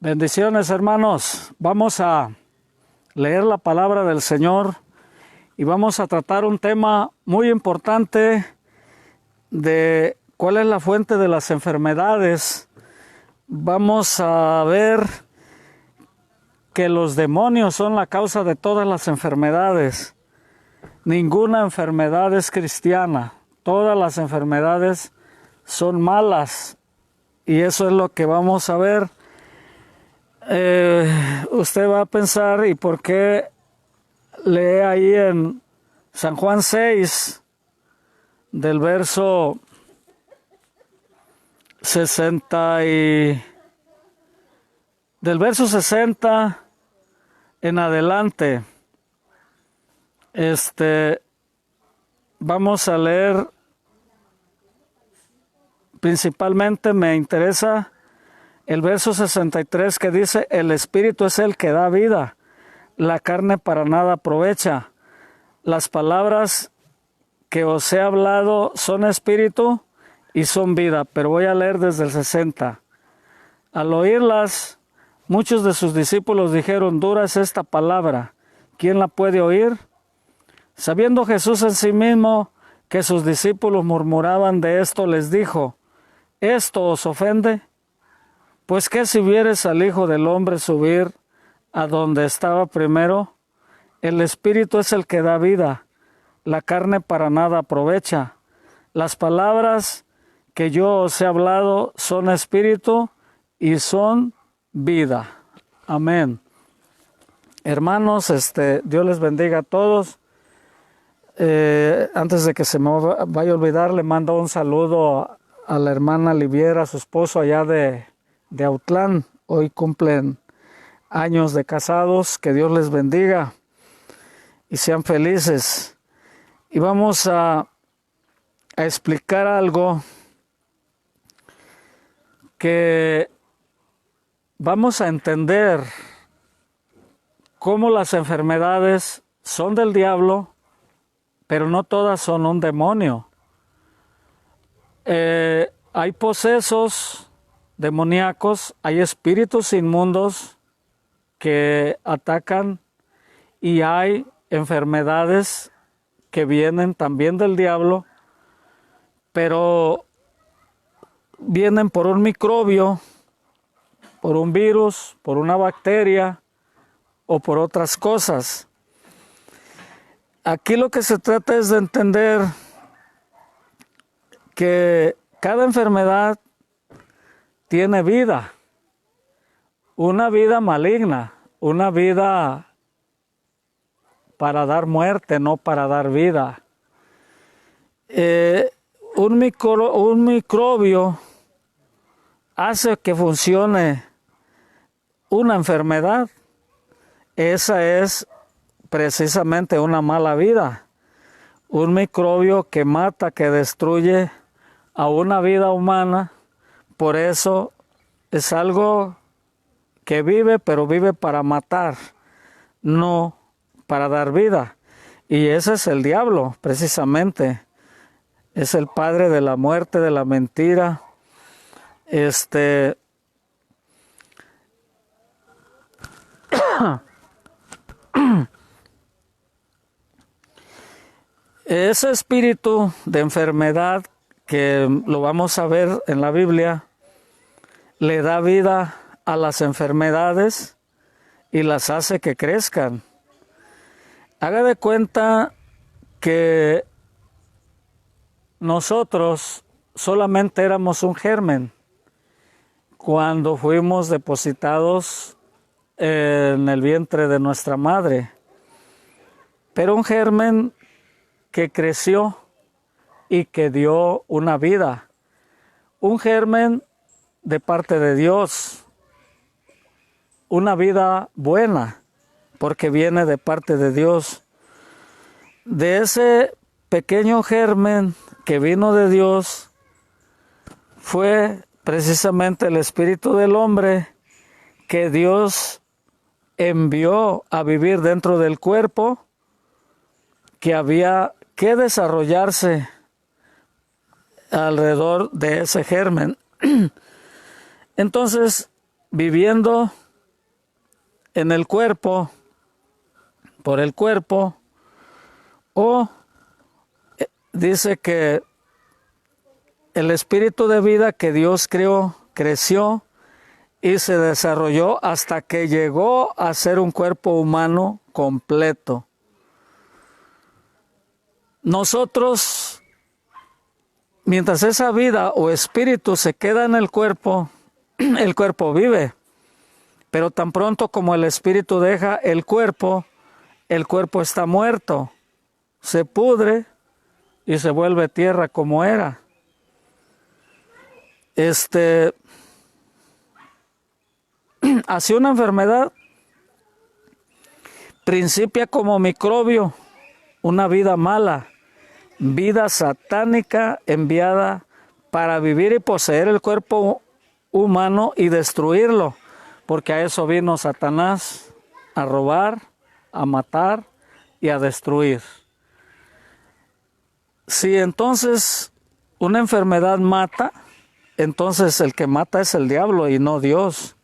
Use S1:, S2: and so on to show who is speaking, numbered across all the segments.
S1: Bendiciones, hermanos. Vamos a leer la palabra del Señor y vamos a tratar un tema muy importante de cuál es la fuente de las enfermedades. Vamos a ver que los demonios son la causa de todas las enfermedades. Ninguna enfermedad es cristiana. Todas las enfermedades son malas. Y eso es lo que vamos a ver. Usted va a pensar, ¿y por qué lee ahí en San Juan 6, del verso 60 del verso 60 en adelante? Vamos a leer, principalmente me interesa el verso 63 que dice: el Espíritu es el que da vida, la carne para nada aprovecha. Las palabras que os he hablado son espíritu y son vida. Pero voy a leer desde el 60. Al oírlas, muchos de sus discípulos dijeron: dura es esta palabra, ¿quién la puede oír? Sabiendo Jesús en sí mismo que sus discípulos murmuraban de esto, les dijo: ¿esto os ofende? Pues ¿qué si vieres al Hijo del Hombre subir a donde estaba primero? El Espíritu es el que da vida, la carne para nada aprovecha. Las palabras que yo os he hablado son espíritu y son vida. Amén. Hermanos, Dios les bendiga a todos. Antes de que se me vaya a olvidar, le mando un saludo a la hermana Liviera, su esposo allá de Autlán. Hoy cumplen años de casados. Que Dios les bendiga y sean felices. Y vamos a explicar algo que vamos a entender: cómo las enfermedades son del diablo, pero no todas son un demonio. Hay posesos demoníacos, hay espíritus inmundos que atacan, y hay enfermedades que vienen también del diablo, pero vienen por un microbio, por un virus, por una bacteria o por otras cosas. Aquí lo que se trata es de entender que cada enfermedad tiene vida, una vida maligna, una vida para dar muerte, no para dar vida. Un microbio hace que funcione una enfermedad. Esa es precisamente una mala vida. Un microbio que mata, que destruye a una vida humana. Por eso es algo que vive, pero vive para matar, no para dar vida. Y ese es el diablo, precisamente. Es el padre de la muerte, de la mentira. Ese espíritu de enfermedad, que lo vamos a ver en la Biblia, le da vida a las enfermedades y las hace que crezcan. Haga de cuenta que nosotros solamente éramos un germen cuando fuimos depositados en el vientre de nuestra madre, pero un germen que creció y que dio una vida, un germen de parte de Dios, una vida buena, porque viene de parte de Dios. De ese pequeño germen que vino de Dios fue precisamente el espíritu del hombre que Dios envió a vivir dentro del cuerpo, que había que desarrollarse alrededor de ese germen. Entonces, viviendo en el cuerpo, por el cuerpo, o dice que el espíritu de vida que Dios creó, creció y se desarrolló hasta que llegó a ser un cuerpo humano completo. Nosotros, mientras esa vida o espíritu se queda en el cuerpo vive, pero tan pronto como el espíritu deja el cuerpo está muerto, se pudre y se vuelve tierra como era. Así una enfermedad principia como microbio, una vida mala, vida satánica enviada para vivir y poseer el cuerpo humano y destruirlo, porque a eso vino Satanás, a robar, a matar y a destruir. Si entonces una enfermedad mata, entonces el que mata es el diablo y no Dios.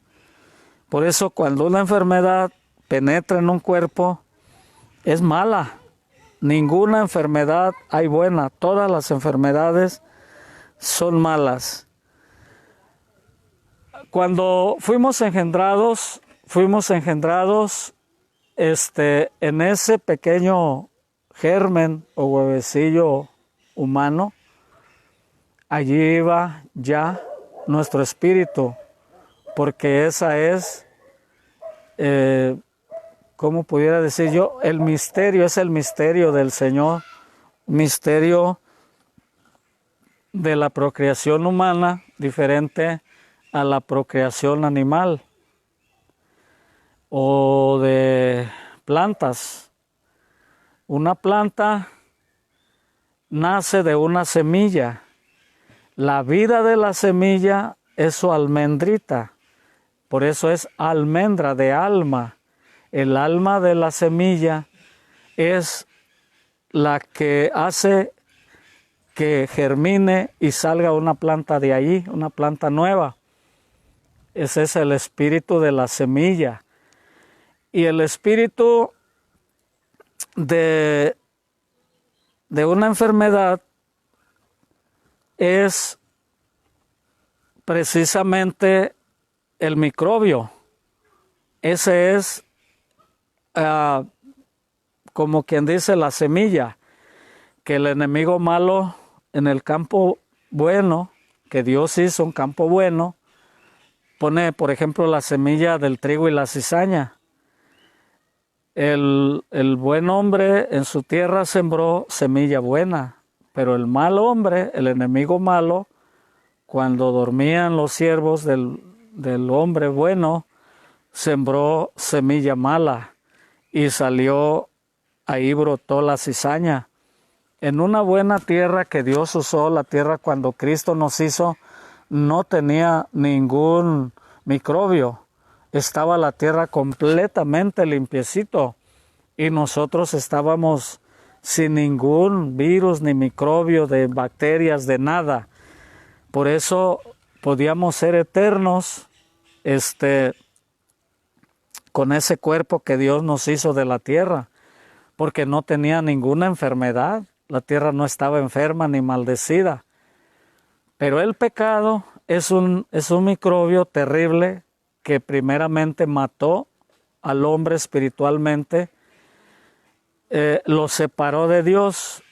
S1: Por eso cuando una enfermedad penetra en un cuerpo, es mala. Ninguna enfermedad hay buena. Todas las enfermedades son malas. Cuando fuimos engendrados en ese pequeño germen o huevecillo humano. Allí iba ya nuestro espíritu, porque esa es, ¿cómo pudiera decir yo? El misterio, es el misterio del Señor, misterio de la procreación humana, diferente a la procreación animal o de plantas. Una planta nace de una semilla. La vida de la semilla es su almendrita, por eso es almendra de alma. El alma de la semilla es la que hace que germine y salga una planta de ahí, una planta nueva. Ese es el espíritu de la semilla. Y el espíritu de una enfermedad es precisamente el microbio. Ese es, como quien dice, la semilla, que el enemigo malo en el campo bueno, que Dios hizo un campo bueno, pone, por ejemplo, la semilla del trigo y la cizaña. El buen hombre en su tierra sembró semilla buena, pero el mal hombre, el enemigo malo, cuando dormían los siervos del hombre bueno, sembró semilla mala y salió, ahí brotó la cizaña. En una buena tierra que Dios usó, la tierra cuando Cristo nos hizo, no tenía ningún microbio. Estaba la tierra completamente limpiecito y nosotros estábamos sin ningún virus ni microbio de bacterias, de nada. Por eso podíamos ser eternos con ese cuerpo que Dios nos hizo de la tierra, porque no tenía ninguna enfermedad. La tierra no estaba enferma ni maldecida. Pero el pecado es un microbio terrible que primeramente mató al hombre espiritualmente, lo separó de Dios.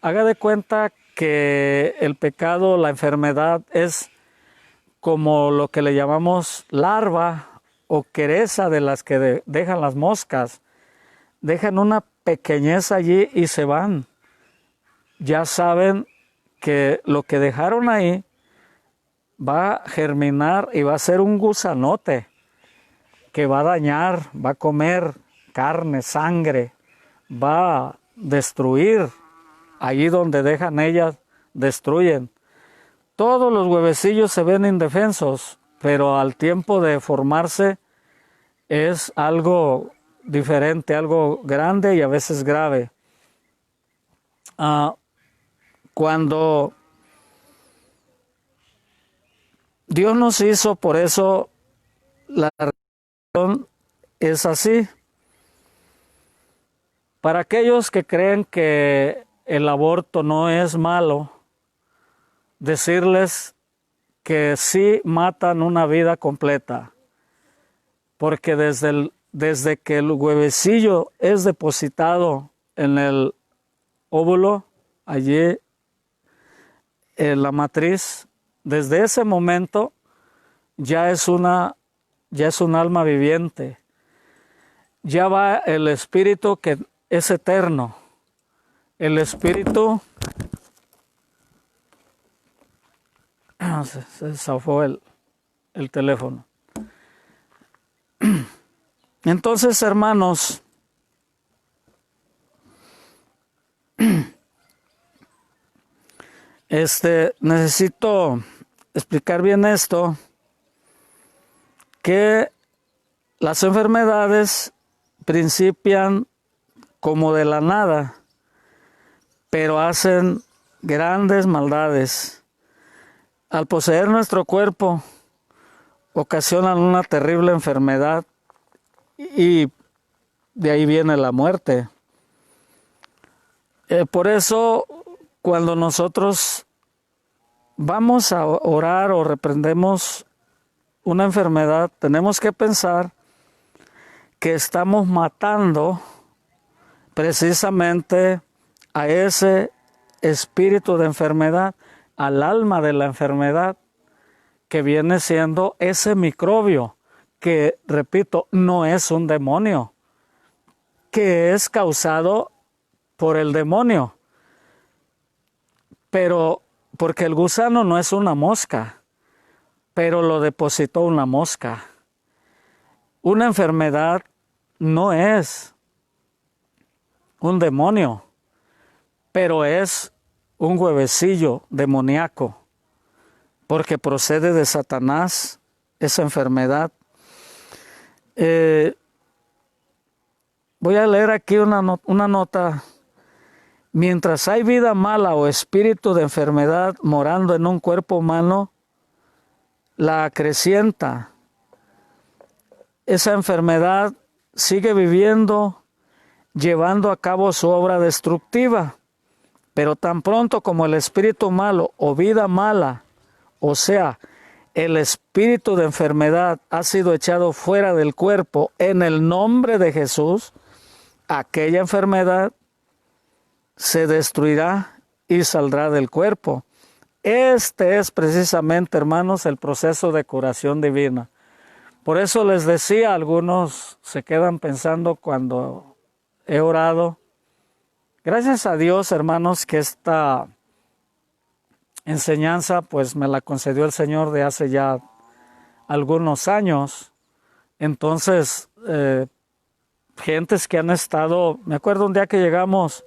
S1: Haga de cuenta que el pecado, la enfermedad, es como lo que le llamamos larva o quereza de las que dejan las moscas. Dejan una pequeñez allí y se van. Ya saben que lo que dejaron ahí va a germinar y va a ser un gusanote que va a dañar, va a comer carne, sangre, va a destruir. Allí donde dejan ellas, destruyen. Todos los huevecillos se ven indefensos, pero al tiempo de formarse es algo diferente, algo grande y a veces grave. Cuando Dios nos hizo, por eso la religión es así. Para aquellos que creen que el aborto no es malo, decirles que sí matan una vida completa, porque desde que el huevecillo es depositado en el óvulo, allí en la matriz, desde ese momento ya es un alma viviente, ya va el espíritu que es eterno, el espíritu. Se zafó el teléfono. Entonces, hermanos, necesito explicar bien esto, que las enfermedades principian como de la nada, pero hacen grandes maldades. Al poseer nuestro cuerpo, ocasionan una terrible enfermedad y de ahí viene la muerte. Por eso, cuando nosotros vamos a orar o reprendemos una enfermedad, tenemos que pensar que estamos matando precisamente a ese espíritu de enfermedad, al alma de la enfermedad, que viene siendo ese microbio, que, repito, no es un demonio, que es causado por el demonio. Pero, porque el gusano no es una mosca, pero lo depositó una mosca. Una enfermedad no es un demonio, pero es un huevecillo demoníaco, porque procede de Satanás esa enfermedad. Voy a leer aquí una nota. Mientras hay vida mala o espíritu de enfermedad morando en un cuerpo humano, la acrecienta. Esa enfermedad sigue viviendo, llevando a cabo su obra destructiva. Pero tan pronto como el espíritu malo o vida mala, o sea, el espíritu de enfermedad ha sido echado fuera del cuerpo en el nombre de Jesús, aquella enfermedad se destruirá y saldrá del cuerpo. Este es precisamente, hermanos, el proceso de curación divina. Por eso les decía, algunos se quedan pensando cuando he orado. Gracias a Dios, hermanos, que esta enseñanza pues me la concedió el Señor de hace ya algunos años. Entonces, gentes que han estado, me acuerdo un día que llegamos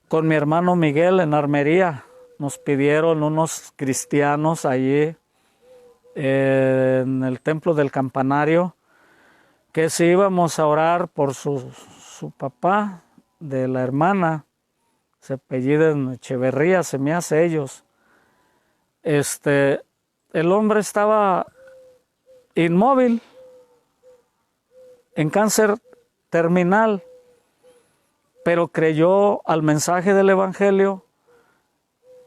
S1: con mi hermano Miguel en Armería, nos pidieron unos cristianos allí en el templo del campanario que si íbamos a orar por su papá de la hermana, se apellidan Echeverría, se me hace ellos. El hombre estaba inmóvil, en cáncer terminal, pero creyó al mensaje del Evangelio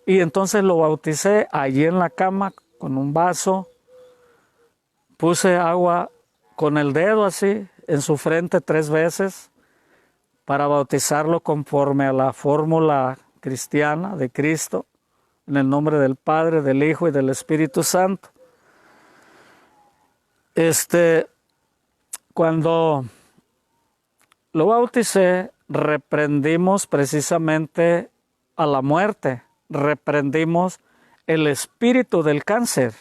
S1: y entonces lo bauticé allí en la cama con un vaso, puse agua con el dedo así en su frente 3 veces para bautizarlo conforme a la fórmula cristiana de Cristo, en el nombre del Padre, del Hijo y del Espíritu Santo. Cuando lo bauticé, reprendimos precisamente a la muerte, reprendimos el espíritu del cáncer.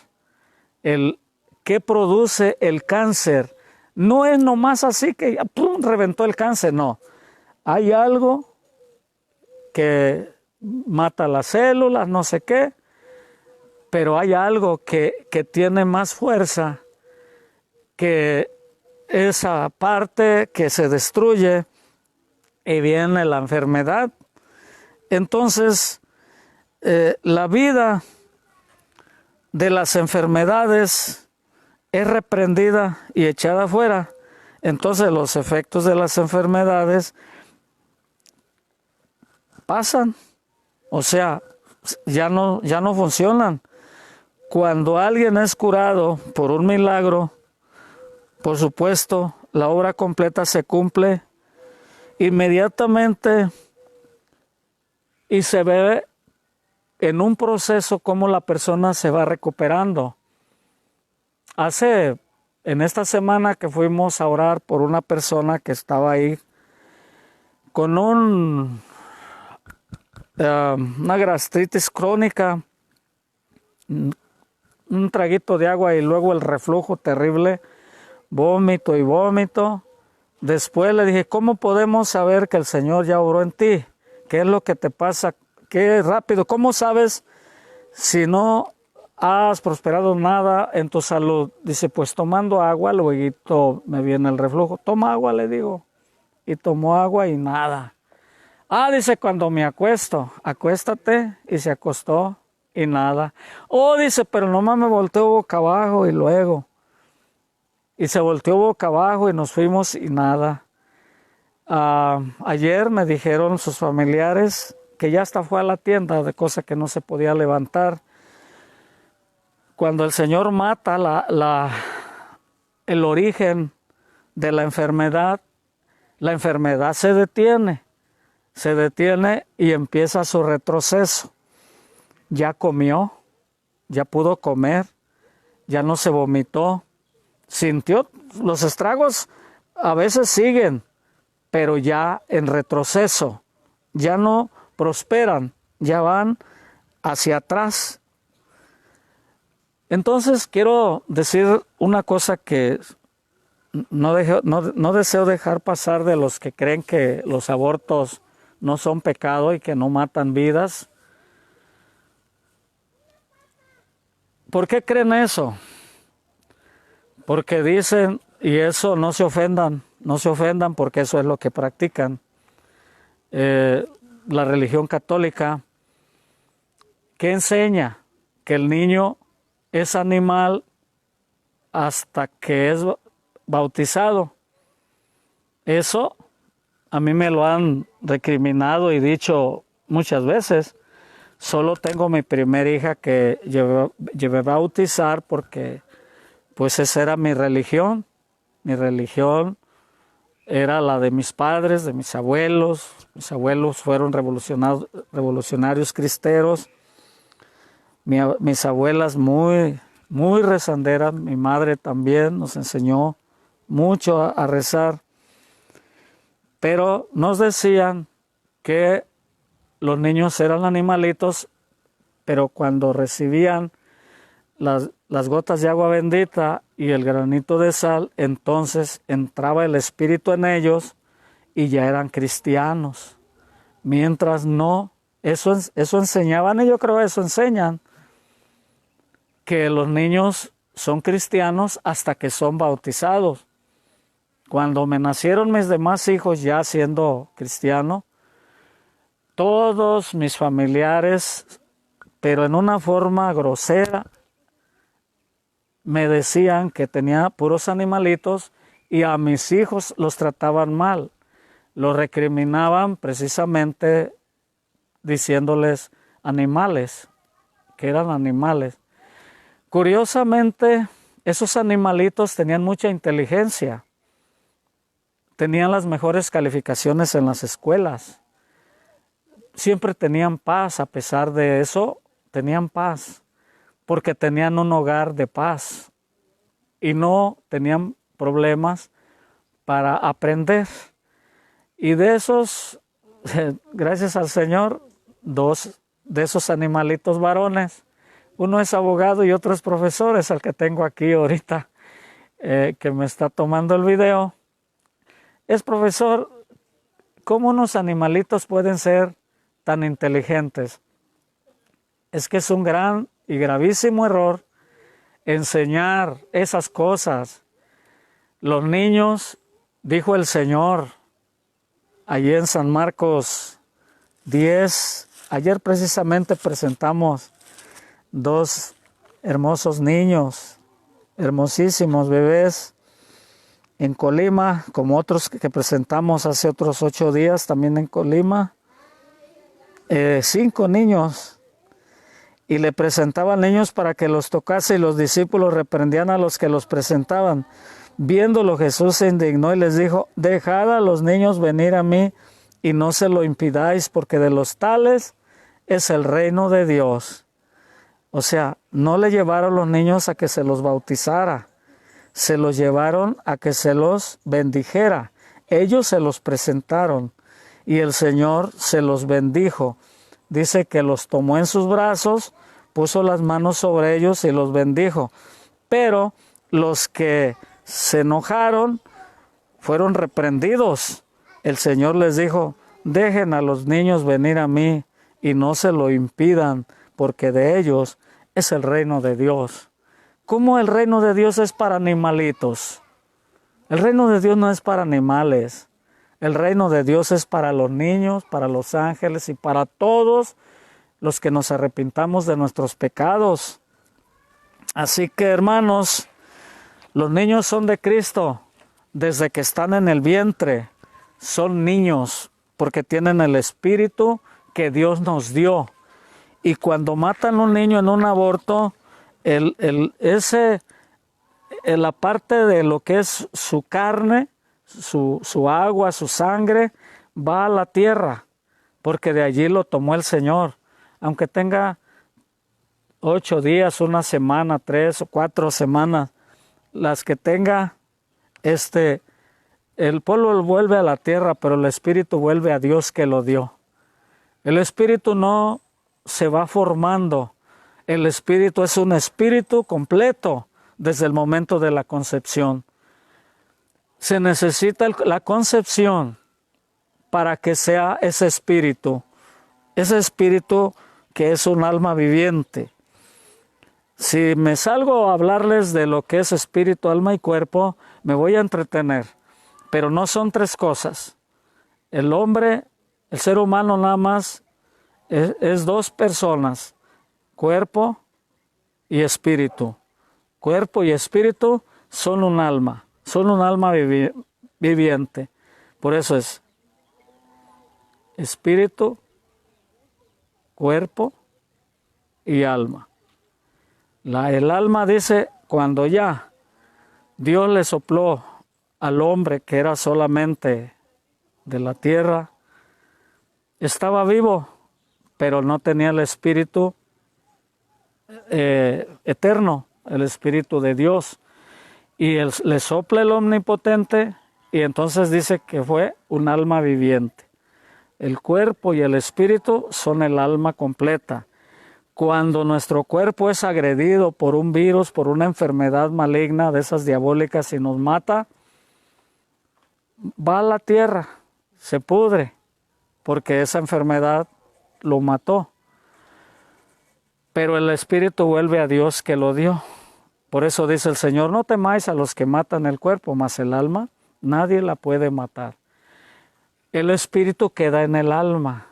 S1: El que produce el cáncer no es nomás así que ¡pum!, reventó el cáncer, no. Hay algo que mata las células, no sé qué, pero hay algo que tiene más fuerza que esa parte que se destruye y viene la enfermedad. Entonces, la vida de las enfermedades es reprendida y echada afuera, entonces los efectos de las enfermedades pasan, o sea, ya no funcionan. Cuando alguien es curado por un milagro, por supuesto, la obra completa se cumple inmediatamente y se ve en un proceso cómo la persona se va recuperando. En esta semana que fuimos a orar por una persona que estaba ahí con una gastritis crónica, un traguito de agua y luego el reflujo terrible, vómito y vómito. Después le dije, ¿cómo podemos saber que el Señor ya obró en ti? ¿Qué es lo que te pasa? ¿Qué rápido? ¿Cómo sabes si no has prosperado nada en tu salud? Dice, pues tomando agua, luego me viene el reflujo. Toma agua, le digo. Y tomó agua y nada. Dice, cuando me acuesto, acuéstate, y se acostó y nada. Dice, pero nomás me volteo boca abajo y luego. Y se volteó boca abajo y nos fuimos y nada. Ayer me dijeron sus familiares que ya hasta fue a la tienda, de cosa que no se podía levantar. Cuando el Señor mata el origen de la enfermedad se detiene y empieza su retroceso. Ya comió, ya pudo comer, ya no se vomitó, sintió los estragos, a veces siguen, pero ya en retroceso, ya no prosperan, ya van hacia atrás. Entonces quiero decir una cosa que no deseo dejar pasar de los que creen que los abortos no son pecado y que no matan vidas. ¿Por qué creen eso? Porque dicen, y eso no se ofendan porque eso es lo que practican. La religión católica, que enseña que el niño es animal hasta que es bautizado. Eso a mí me lo han recriminado y dicho muchas veces. Solo tengo mi primera hija que llevé a bautizar porque pues esa era mi religión. Mi religión era la de mis padres, de mis abuelos. Mis abuelos fueron revolucionarios cristeros. Mis abuelas muy rezanderas. Mi madre también nos enseñó mucho a rezar. Pero nos decían que los niños eran animalitos, pero cuando recibían las gotas de agua bendita y el granito de sal, entonces entraba el Espíritu en ellos y ya eran cristianos. Mientras no, eso enseñaban, y yo creo eso enseñan, que los niños son cristianos hasta que son bautizados. Cuando me nacieron mis demás hijos ya siendo cristiano, todos mis familiares, pero en una forma grosera, me decían que tenía puros animalitos y a mis hijos los trataban mal. Los recriminaban precisamente diciéndoles animales, que eran animales. Curiosamente, esos animalitos tenían mucha inteligencia, tenían las mejores calificaciones en las escuelas, siempre tenían paz, a pesar de eso, tenían paz, porque tenían un hogar de paz y no tenían problemas para aprender. Y de esos, gracias al Señor, 2 de esos animalitos varones, uno es abogado y otro es profesor, es el que tengo aquí ahorita, que me está tomando el video. Es profesor. ¿Cómo unos animalitos pueden ser tan inteligentes? Es que es un gran y gravísimo error enseñar esas cosas. Los niños, dijo el Señor, allí en San Marcos 10, ayer precisamente presentamos 2 hermosos niños hermosísimos bebés en Colima, como otros que presentamos hace otros 8 días también en Colima. 5 niños, y le presentaban niños para que los tocase, y los discípulos reprendían a los que los presentaban. Viéndolo, Jesús se indignó y les dijo: dejad a los niños venir a mí, y no se lo impidáis, porque de los tales es el reino de Dios. O sea, no le llevaron los niños a que se los bautizara, se los llevaron a que se los bendijera. Ellos se los presentaron y el Señor se los bendijo. Dice que los tomó en sus brazos, puso las manos sobre ellos y los bendijo. Pero los que se enojaron fueron reprendidos. El Señor les dijo: dejen a los niños venir a mí y no se lo impidan, porque de ellos es el reino de Dios. ¿Cómo el reino de Dios es para animalitos? El reino de Dios no es para animales. El reino de Dios es para los niños, para los ángeles y para todos los que nos arrepintamos de nuestros pecados. Así que, hermanos, los niños son de Cristo desde que están en el vientre. Son niños porque tienen el espíritu que Dios nos dio. Y cuando matan a un niño en un aborto, la parte de lo que es su carne, su agua, su sangre, va a la tierra, porque de allí lo tomó el Señor. Aunque tenga 8 días, 1 semana, 3 o 4 semanas, las que tenga, el polvo vuelve a la tierra, pero el espíritu vuelve a Dios que lo dio. El espíritu no se va formando. El espíritu es un espíritu completo desde el momento de la concepción. Se necesita la concepción para que sea ese espíritu que es un alma viviente. Si me salgo a hablarles de lo que es espíritu, alma y cuerpo, me voy a entretener, pero no son 3 cosas. El hombre, el ser humano nada más es 2 personas, cuerpo y espíritu. Cuerpo y espíritu son un alma viviente. Por eso es espíritu, cuerpo y alma. El alma dice, cuando ya Dios le sopló al hombre que era solamente de la tierra, estaba vivo, pero no tenía el espíritu eterno, el espíritu de Dios. Y le sopla el omnipotente y entonces dice que fue un alma viviente. El cuerpo y el espíritu son el alma completa. Cuando nuestro cuerpo es agredido por un virus, por una enfermedad maligna de esas diabólicas y nos mata, va a la tierra, se pudre, porque esa enfermedad lo mató. Pero el espíritu vuelve a Dios que lo dio. Por eso dice el Señor: no temáis a los que matan el cuerpo, mas el alma nadie la puede matar. El espíritu queda en el alma.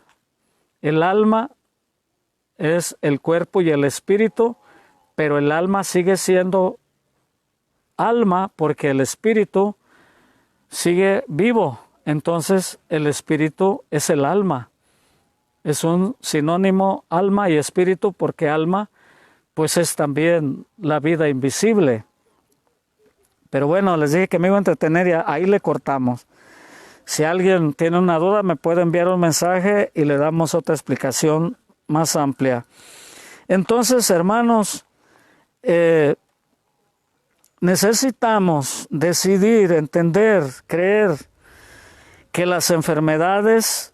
S1: El alma es el cuerpo y el espíritu, pero el alma sigue siendo alma porque el espíritu sigue vivo. Entonces el espíritu es el alma. Es un sinónimo alma y espíritu, porque alma pues es también la vida invisible. Pero bueno, les dije que me iba a entretener y ahí le cortamos. Si alguien tiene una duda, me puede enviar un mensaje y le damos otra explicación más amplia. Entonces, hermanos, necesitamos decidir, entender, creer que las enfermedades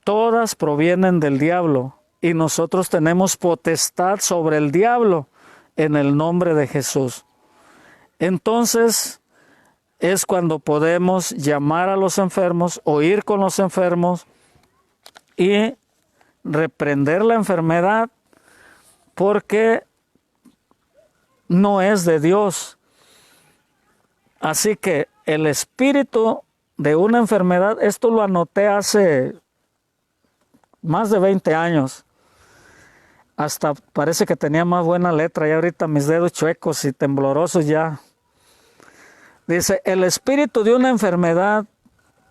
S1: todas provienen del diablo y nosotros tenemos potestad sobre el diablo en el nombre de Jesús. Entonces es cuando podemos llamar a los enfermos o ir con los enfermos y reprender la enfermedad, porque no es de Dios. Así que el espíritu de una enfermedad, esto lo anoté hace más de 20 años. hasta parece que tenía más buena letra, y ahorita mis dedos chuecos y temblorosos ya. Dice, el espíritu de una enfermedad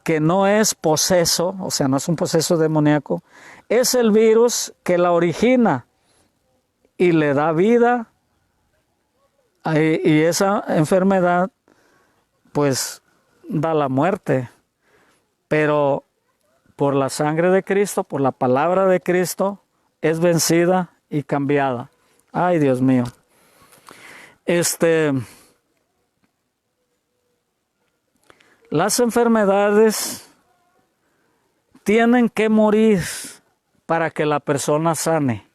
S1: que no es poseso, o sea, no es un poseso demoníaco, es el virus que la origina y le da vida, y esa enfermedad pues da la muerte. Pero por la sangre de Cristo, por la palabra de Cristo, es vencida y cambiada. Ay, Dios mío. Las enfermedades tienen que morir para que la persona sane.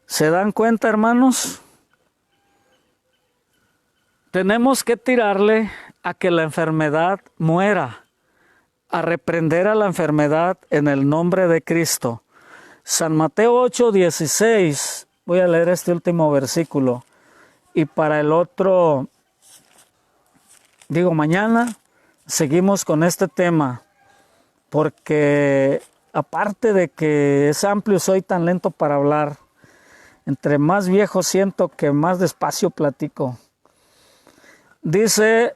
S1: ¿Se dan cuenta, hermanos? Tenemos que tirarle a que la enfermedad muera, a reprender a la enfermedad en el nombre de Cristo. San Mateo 8:16, voy a leer este último versículo, y para el otro, mañana seguimos con este tema, porque aparte de que es amplio, soy tan lento para hablar. Entre más viejo siento que más despacio platico. Dice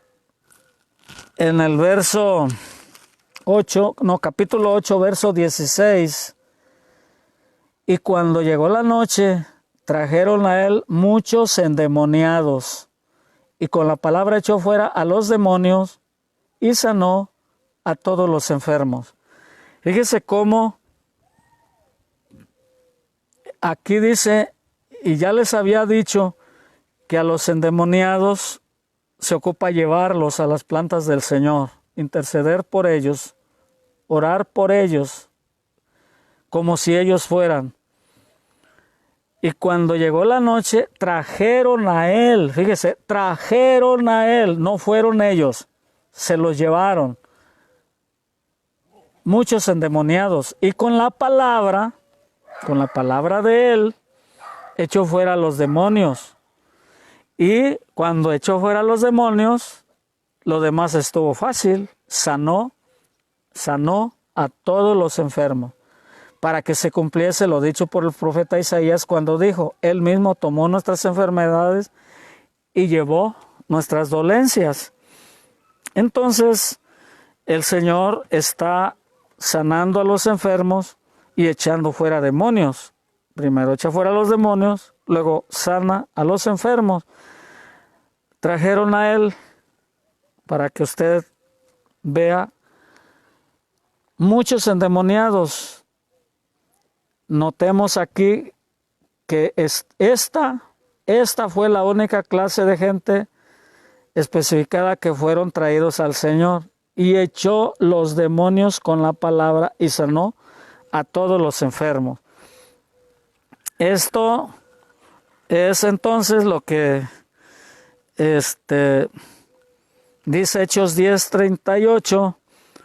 S1: en el capítulo 8, verso 16, y cuando llegó la noche, trajeron a él muchos endemoniados, y con la palabra echó fuera a los demonios, y sanó a todos los enfermos. Fíjese cómo aquí dice, y ya les había dicho que a los endemoniados se ocupa llevarlos a las plantas del Señor, interceder por ellos, orar por ellos, como si ellos fueran. Y cuando llegó la noche, trajeron a él, fíjese, trajeron a él, no fueron ellos, se los llevaron. Muchos endemoniados, y con la palabra de él, echó fuera a los demonios. Y cuando echó fuera a los demonios, lo demás estuvo fácil, sanó a todos los enfermos, para que se cumpliese lo dicho por el profeta Isaías cuando dijo, él mismo tomó nuestras enfermedades y llevó nuestras dolencias. Entonces, el Señor está sanando a los enfermos y echando fuera demonios. Primero echa fuera a los demonios, luego sana a los enfermos. Trajeron a él para que usted vea muchos endemoniados. Notemos aquí que esta fue la única clase de gente especificada que fueron traídos al Señor, y echó los demonios con la palabra y sanó a todos los enfermos. Esto es entonces lo que dice Hechos 10:38,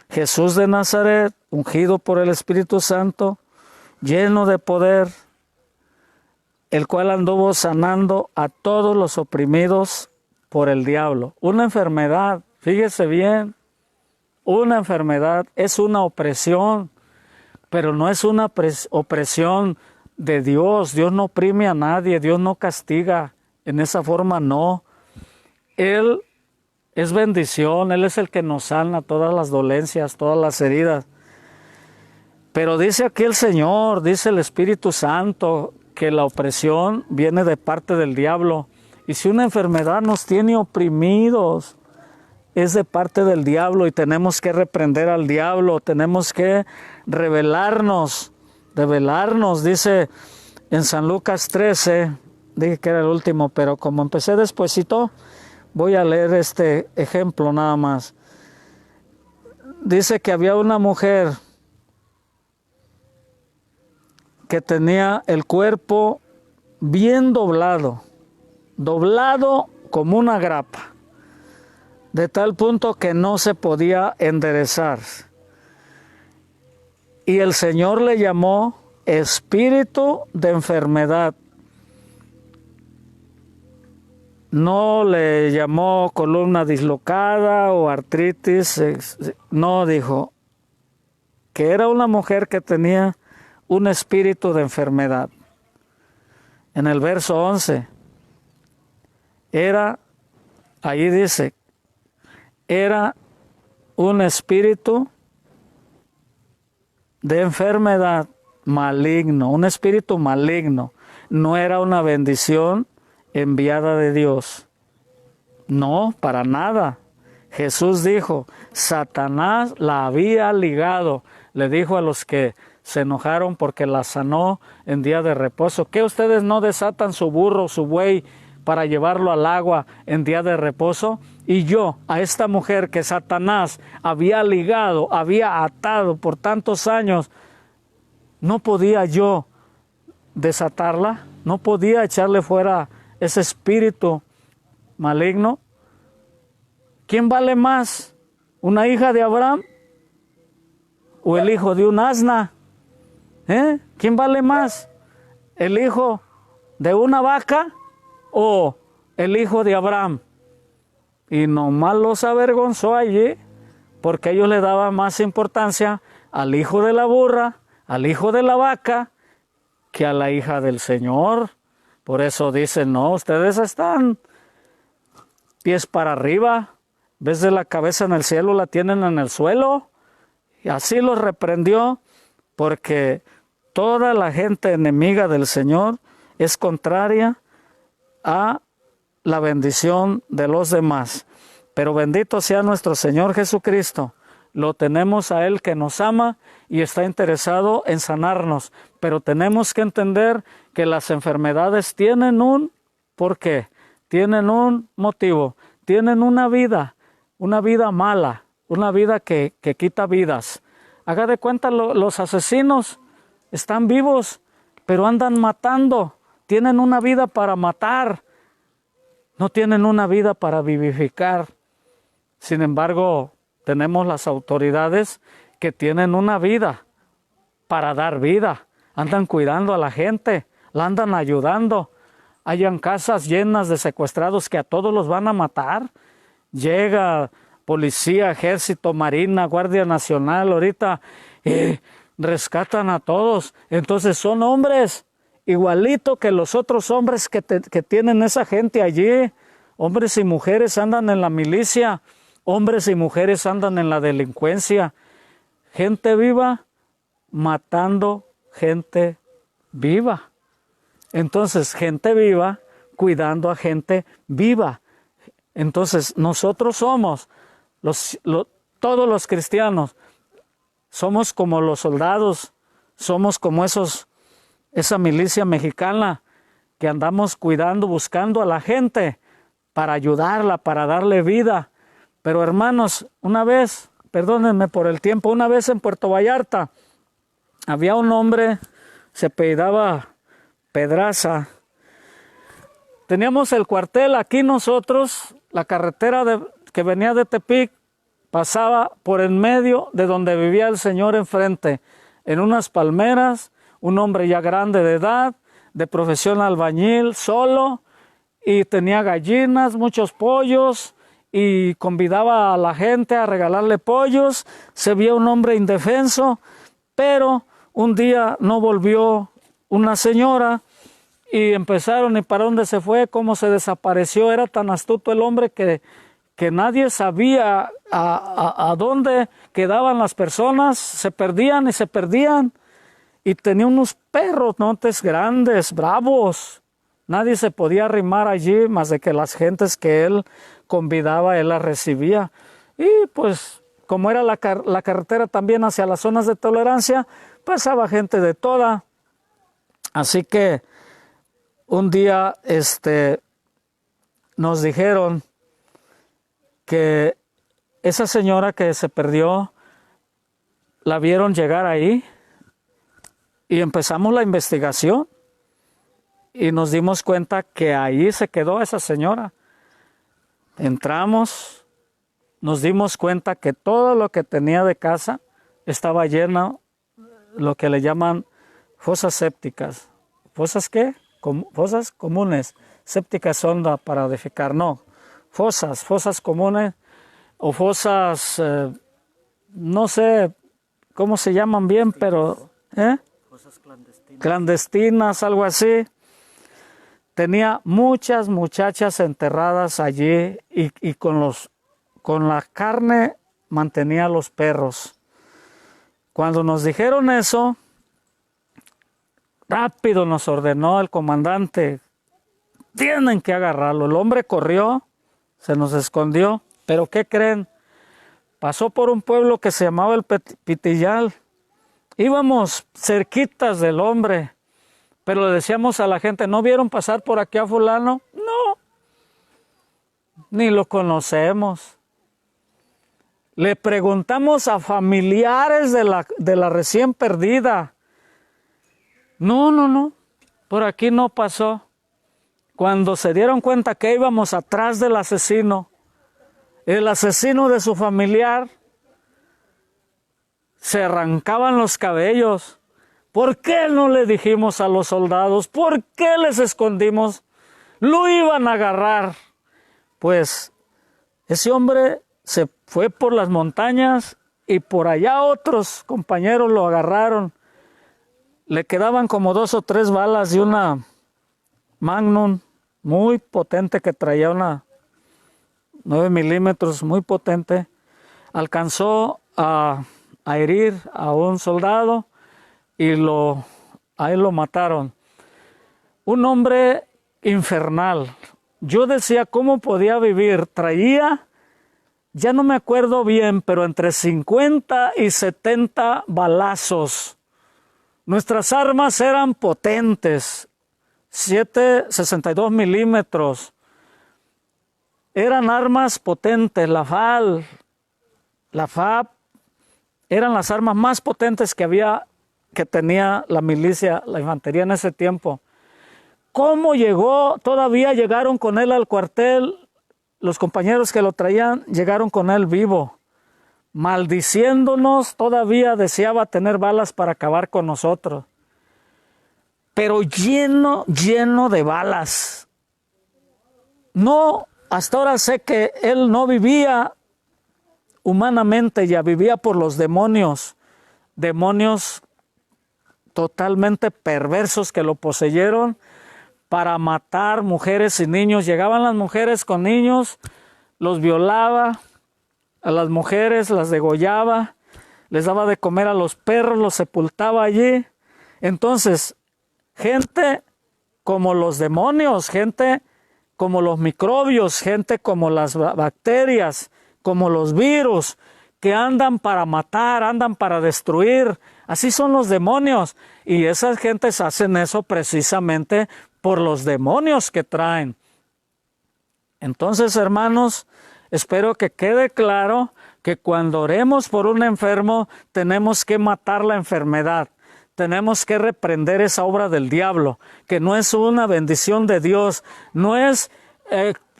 S1: Jesús de Nazaret, ungido por el Espíritu Santo, lleno de poder, el cual anduvo sanando a todos los oprimidos por el diablo. Una enfermedad, fíjese bien, una enfermedad es una opresión, pero no es una opresión de Dios. Dios no oprime a nadie, Dios no castiga, en esa forma no. Él es bendición, Él es el que nos sana todas las dolencias, todas las heridas. Pero dice aquí el Señor, dice el Espíritu Santo, que la opresión viene de parte del diablo. Y si una enfermedad nos tiene oprimidos, es de parte del diablo, y tenemos que reprender al diablo, tenemos que rebelarnos, dice en San Lucas 13, dije que era el último, pero como empecé despuesito, voy a leer este ejemplo nada más. Dice que había una mujer que tenía el cuerpo bien doblado como una grapa, de tal punto que no se podía enderezar. Y el Señor le llamó espíritu de enfermedad. No le llamó columna dislocada o artritis, no, dijo que era una mujer que tenía un espíritu de enfermedad. en el verso 11. Ahí dice, era un espíritu de enfermedad maligno, un espíritu maligno. No era una bendición enviada de Dios. No, para nada. Jesús dijo, Satanás la había ligado. Le dijo a los que se enojaron porque la sanó en día de reposo. ¿Qué ustedes no desatan su burro, su buey, para llevarlo al agua en día de reposo? Y yo, a esta mujer que Satanás había ligado, había atado por tantos años, ¿no podía yo desatarla? ¿No podía echarle fuera ese espíritu maligno? ¿Quién vale más? ¿Una hija de Abraham o el hijo de un asna? ¿Quién vale más? ¿El hijo de una vaca o el hijo de Abraham? Y nomás los avergonzó allí, porque ellos le daban más importancia al hijo de la burra, al hijo de la vaca, que a la hija del Señor. Por eso dicen, no, ustedes están pies para arriba, en vez de la cabeza en el cielo, la tienen en el suelo. Y así los reprendió, porque toda la gente enemiga del Señor es contraria a la bendición de los demás. Pero bendito sea nuestro Señor Jesucristo. Lo tenemos a Él que nos ama y está interesado en sanarnos. Pero tenemos que entender que las enfermedades tienen un porqué, tienen un motivo, tienen una vida mala, una vida que quita vidas. Haga de cuenta, los asesinos están vivos, pero andan matando. Tienen una vida para matar, no tienen una vida para vivificar. Sin embargo, tenemos las autoridades que tienen una vida para dar vida. Andan cuidando a la gente, la andan ayudando. Hayan casas llenas de secuestrados que a todos los van a matar. Llega policía, ejército, marina, guardia nacional, ahorita rescatan a todos. Entonces son hombres igualito que los otros hombres que tienen esa gente allí. Hombres y mujeres andan en la milicia, hombres y mujeres andan en la delincuencia. Gente viva matando gente viva. Entonces, gente viva cuidando a gente viva. Entonces, nosotros somos, todos los cristianos, somos como los soldados, somos como esa milicia mexicana que andamos cuidando, buscando a la gente para ayudarla, para darle vida. Pero hermanos, una vez, perdónenme por el tiempo, una vez en Puerto Vallarta había un hombre, se apellidaba Pedraza. Teníamos el cuartel aquí nosotros, la carretera que venía de Tepic pasaba por en medio de donde vivía el señor enfrente, en unas palmeras, un hombre ya grande de edad, de profesión albañil, solo, y tenía gallinas, muchos pollos, y convidaba a la gente a regalarle pollos. Se veía un hombre indefenso, pero un día no volvió una señora y empezaron, ¿y para dónde se fue? ¿Cómo se desapareció? Era tan astuto el hombre que nadie sabía a dónde quedaban las personas. Se perdían y se perdían. Y tenía unos perros, montes grandes, bravos. Nadie se podía arrimar allí, más de que las gentes que él convidaba, él las recibía. Y pues, como era la carretera también hacia las zonas de tolerancia, pasaba gente de toda. Así que un día nos dijeron que esa señora que se perdió, la vieron llegar ahí. Y empezamos la investigación y nos dimos cuenta que ahí se quedó esa señora. Entramos, nos dimos cuenta que todo lo que tenía de casa estaba lleno, lo que le llaman fosas sépticas. ¿Fosas qué? Fosas comunes. Sépticas son para defecar, no. Fosas comunes o fosas, no sé cómo se llaman bien, pero... clandestinas, algo así. tenía muchas muchachas enterradas allí y con la carne mantenía a los perros. Cuando nos dijeron eso, rápido nos ordenó el comandante, tienen que agarrarlo. El hombre corrió, se nos escondió, pero ¿qué creen? Pasó por un pueblo que se llamaba el Pitillal. Íbamos cerquitas del hombre, pero le decíamos a la gente, ¿no vieron pasar por aquí a fulano? No, ni lo conocemos. Le preguntamos a familiares de la recién perdida. No, por aquí no pasó. Cuando se dieron cuenta que íbamos atrás del asesino, el asesino de su familiar, se arrancaban los cabellos. ¿Por qué no le dijimos a los soldados? ¿Por qué les escondimos? Lo iban a agarrar. Pues ese hombre se fue por las montañas y por allá otros compañeros lo agarraron. Le quedaban como 2 o 3 balas de una Magnum muy potente que traía una 9 milímetros, muy potente. Alcanzó a herir a un soldado y ahí lo mataron. Un hombre infernal. Yo decía, ¿cómo podía vivir? Traía, ya no me acuerdo bien, pero entre 50 y 70 balazos. Nuestras armas eran potentes, 7.62 milímetros. Eran armas potentes, la FAB, eran las armas más potentes que tenía la milicia, la infantería en ese tiempo. ¿Cómo llegó? Todavía llegaron con él al cuartel, los compañeros que lo traían llegaron con él vivo, maldiciéndonos, todavía deseaba tener balas para acabar con nosotros. Pero lleno de balas. No, hasta ahora sé que él no vivía humanamente, ya vivía por los demonios totalmente perversos que lo poseyeron para matar mujeres y niños. Llegaban las mujeres con niños, los violaba, a las mujeres las degollaba, les daba de comer a los perros, los sepultaba allí. Entonces, gente como los demonios, gente como los microbios, gente como las bacterias, como los virus, que andan para matar, andan para destruir. Así son los demonios. Y esas gentes hacen eso precisamente por los demonios que traen. Entonces, hermanos, espero que quede claro que cuando oremos por un enfermo, tenemos que matar la enfermedad. Tenemos que reprender esa obra del diablo, que no es una bendición de Dios, no es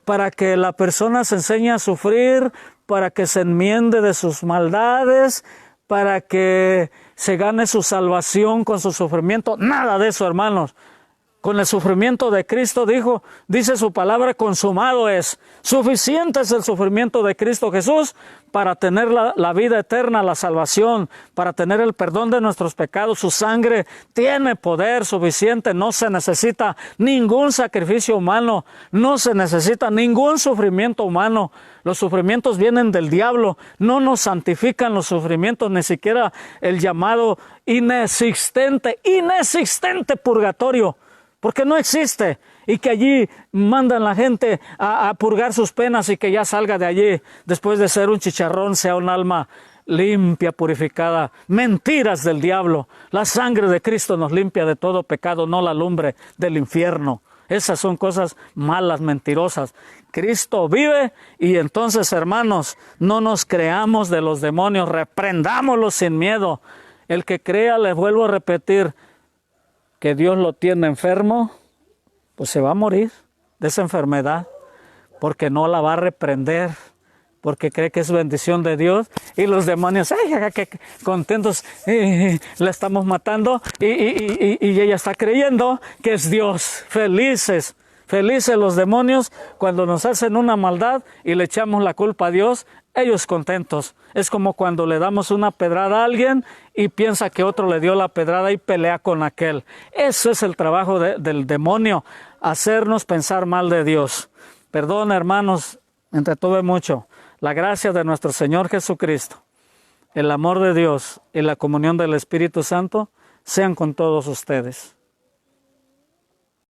S1: para que la persona se enseñe a sufrir, para que se enmiende de sus maldades, para que se gane su salvación con su sufrimiento. Nada de eso, hermanos. Con el sufrimiento de Cristo, dice su palabra, consumado es. Suficiente es el sufrimiento de Cristo Jesús para tener la vida eterna, la salvación, para tener el perdón de nuestros pecados. Su sangre tiene poder suficiente, no se necesita ningún sacrificio humano, no se necesita ningún sufrimiento humano. Los sufrimientos vienen del diablo, no nos santifican los sufrimientos, ni siquiera el llamado inexistente purgatorio. Porque no existe, y que allí mandan la gente a purgar sus penas y que ya salga de allí, después de ser un chicharrón, sea un alma limpia, purificada. Mentiras del diablo. La sangre de Cristo nos limpia de todo pecado, no la lumbre del infierno. Esas son cosas malas, mentirosas. Cristo vive y entonces, hermanos, no nos creamos de los demonios, reprendámoslos sin miedo. El que crea, les vuelvo a repetir, que Dios lo tiene enfermo, pues se va a morir de esa enfermedad, porque no la va a reprender, porque cree que es bendición de Dios, y los demonios, ¡ay, qué contentos! La estamos matando, y ella está creyendo que es Dios. Felices los demonios cuando nos hacen una maldad y le echamos la culpa a Dios, ellos contentos. Es como cuando le damos una pedrada a alguien y piensa que otro le dio la pedrada y pelea con aquel. Eso es el trabajo del demonio. hacernos pensar mal de Dios. Perdón, hermanos, entretuve mucho. La gracia de nuestro Señor Jesucristo, el amor de Dios y la comunión del Espíritu Santo sean con todos ustedes.